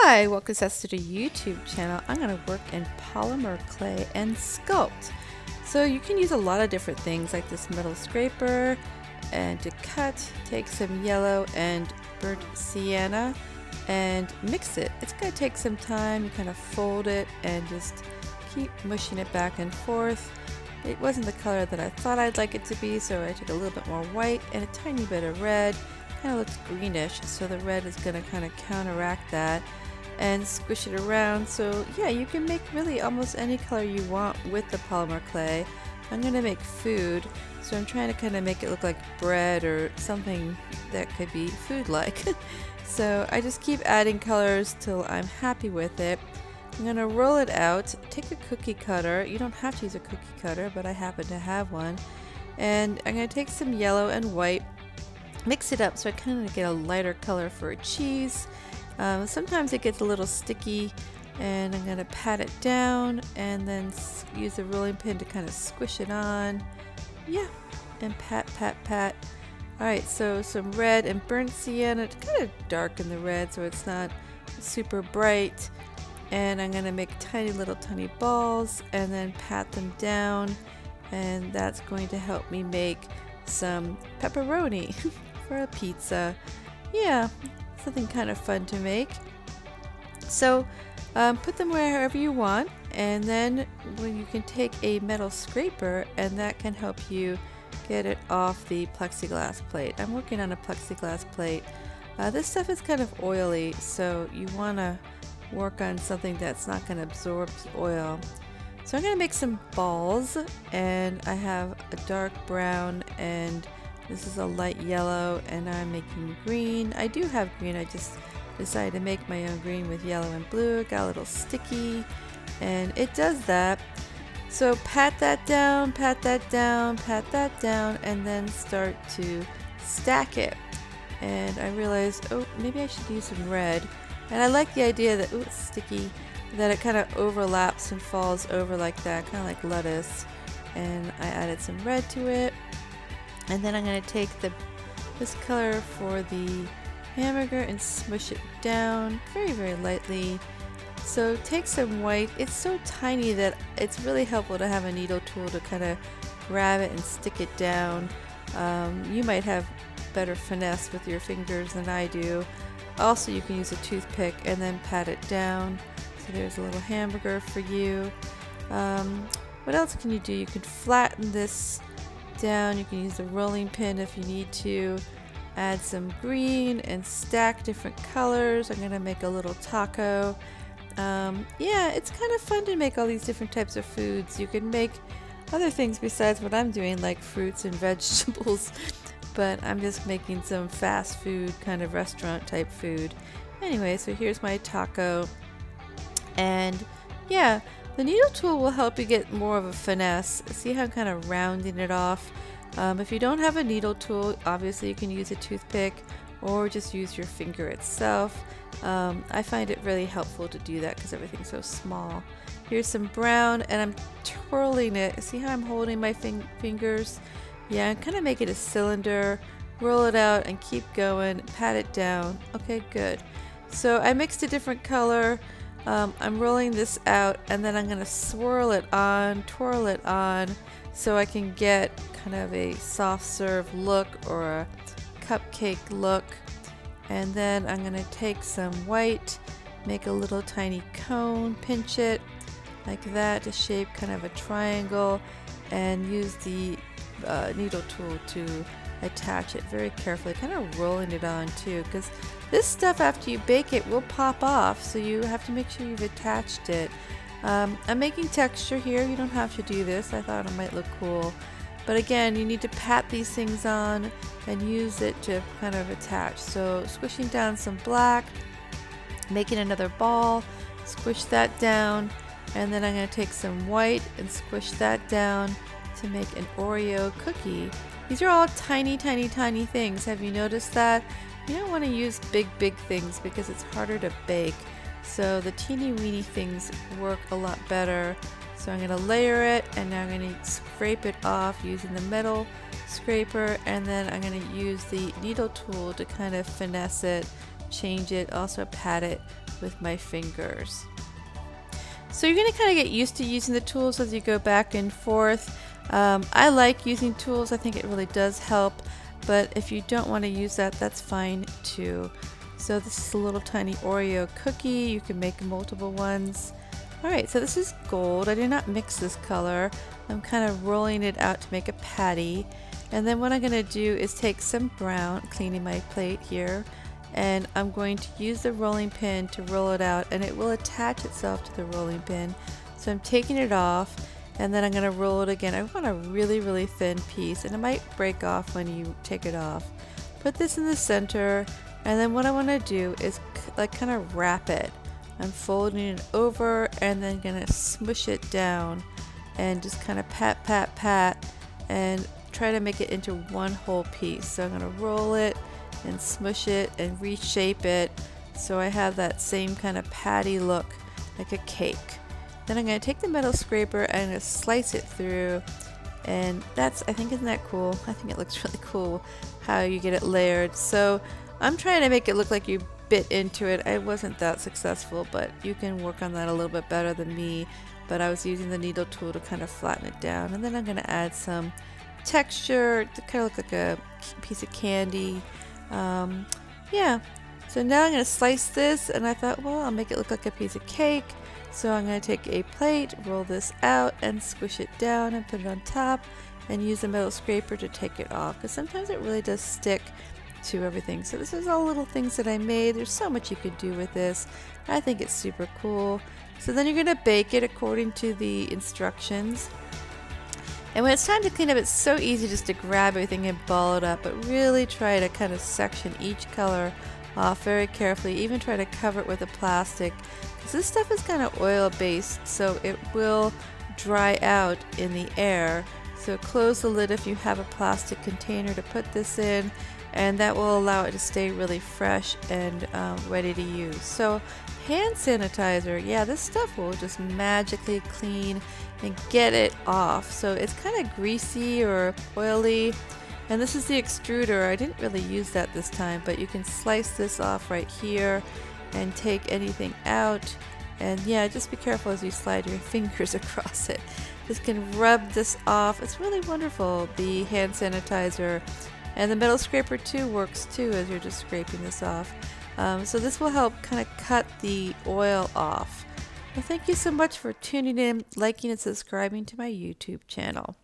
Hi, welcome to the YouTube channel. I'm going to work in polymer clay and sculpt. So you can use a lot of different things like this metal scraper, and to cut, take some yellow and burnt sienna and mix it. It's going to take some time. You kind of fold it and just keep mushing it back and forth. It wasn't the color that I thought I'd like it to be, so I took a little bit more white and a tiny bit of red. Kind of looks greenish, so the red is going to kind of counteract that and squish it around. So yeah, you can make really almost any color you want with the polymer clay. I'm going to make food, so I'm trying to kind of make it look like bread or something that could be food-like. So I just keep adding colors till I'm happy with it. I'm going to roll it out, take a cookie cutter. You don't have to use a cookie cutter, but I happen to have one. And I'm going to take some yellow and white, mix it up so I kind of get a lighter color for a cheese. Sometimes it gets a little sticky, and I'm going to pat it down and then use the rolling pin to kind of squish it on. Yeah, and pat, pat, pat. Alright, so some red and burnt sienna. It's kind of dark in the red, so it's not super bright. And I'm going to make tiny balls and then pat them down, and that's going to help me make some pepperoni for a pizza. Yeah, something kind of fun to make. So put them wherever you want, and then you can take a metal scraper and that can help you get it off the plexiglass plate. I'm working on a plexiglass plate. This stuff is kind of oily, so you want to work on something that's not going to absorb the oil. So I'm going to make some balls, and I have a dark brown and this is a light yellow, and I'm making green. I do have green, I just decided to make my own green with yellow and blue. It got a little sticky, and it does that. So pat that down, pat that down, pat that down, and then start to stack it. And I realized, oh, maybe I should use some red. And I like the idea that, oh, it's sticky, that it kind of overlaps and falls over like that, kind of like lettuce. And I added some red to it. And then I'm going to take this color for the hamburger and smush it down very lightly. So take some white. It's so tiny that it's really helpful to have a needle tool to kind of grab it and stick it down. You might have better finesse with your fingers than I do. Also, you can use a toothpick and then pat it down. So there's a little hamburger for you. What else can you do? You can flatten this down. You can use the rolling pin if you need to. Add some green and stack different colors. I'm going to make a little taco. Yeah, it's kind of fun to make all these different types of foods. You can make other things besides what I'm doing, like fruits and vegetables, but I'm just making some fast food kind of restaurant type food. Anyway, so here's my taco, and yeah, the needle tool will help you get more of a finesse. See how I'm kind of rounding it off? If you don't have a needle tool, obviously you can use a toothpick or just use your finger itself. I find it really helpful to do that because everything's so small. Here's some brown, and I'm twirling it. See how I'm holding my fingers? Yeah, and kind of make it a cylinder. Roll it out and keep going. Pat it down. Okay, good. So I mixed a different color. I'm rolling this out, and then I'm going to swirl it on, twirl it on, so I can get kind of a soft serve look or a cupcake look. And then I'm going to take some white, make a little tiny cone, pinch it like that to shape kind of a triangle, and use the needle tool to attach it very carefully, kind of rolling it on too, because this stuff after you bake it will pop off, so you have to make sure you've attached it. I'm making texture here. You don't have to do this. I thought it might look cool, but again, you need to pat these things on and use it to kind of attach. So squishing down some black, making another ball, squish that down, and then I'm going to take some white and squish that down to make an Oreo cookie. These are all tiny things. Have you noticed that? You don't want to use big things because it's harder to bake. So the teeny weeny things work a lot better. So I'm going to layer it, and now I'm going to scrape it off using the metal scraper, and then I'm going to use the needle tool to kind of finesse it, change it, also pat it with my fingers. So you're going to kind of get used to using the tools as you go back and forth. I like using tools. I think it really does help, but if you don't want to use that, that's fine too. So this is a little tiny Oreo cookie. You can make multiple ones. Alright, so this is gold. I did not mix this color. I'm kind of rolling it out to make a patty. And then what I'm going to do is take some brown, cleaning my plate here, and I'm going to use the rolling pin to roll it out, and it will attach itself to the rolling pin. So I'm taking it off, and then I'm going to roll it again. I want a really, really thin piece, and it might break off when you take it off. Put this in the center, and then what I want to do is like kind of wrap it. I'm folding it over and then going to smush it down and just kind of pat, pat, pat, and try to make it into one whole piece. So I'm going to roll it and smush it and reshape it so I have that same kind of patty look like a cake. Then I'm going to take the metal scraper and I'm going to slice it through, and that's, I think, isn't that cool? I think it looks really cool how you get it layered. So I'm trying to make it look like you bit into it. I wasn't that successful, but you can work on that a little bit better than me. But I was using the needle tool to kind of flatten it down, and then I'm going to add some texture to kind of look like a piece of candy. Yeah, so now I'm going to slice this, and I thought, well, I'll make it look like a piece of cake. So I'm going to take a plate, roll this out, and squish it down and put it on top, and use the metal scraper to take it off, because sometimes it really does stick to everything. So this is all little things that I made. There's so much you could do with this. I think it's super cool. So then you're going to bake it according to the instructions. And when it's time to clean up, it's so easy just to grab everything and ball it up, but really try to kind of section each color off very carefully. Even try to cover it with a plastic, because this stuff is kind of oil based, so it will dry out in the air. So close the lid if you have a plastic container to put this in, and that will allow it to stay really fresh and ready to use. So hand sanitizer, yeah, this stuff will just magically clean and get it off. So it's kind of greasy or oily, and this is the extruder. I didn't really use that this time, but you can slice this off right here and take anything out. And yeah, just be careful as you slide your fingers across it. Just can rub this off. It's really wonderful, the hand sanitizer. And the metal scraper too works too as you're just scraping this off. So this will help kind of cut the oil off. Well, thank you so much for tuning in, liking, and subscribing to my YouTube channel.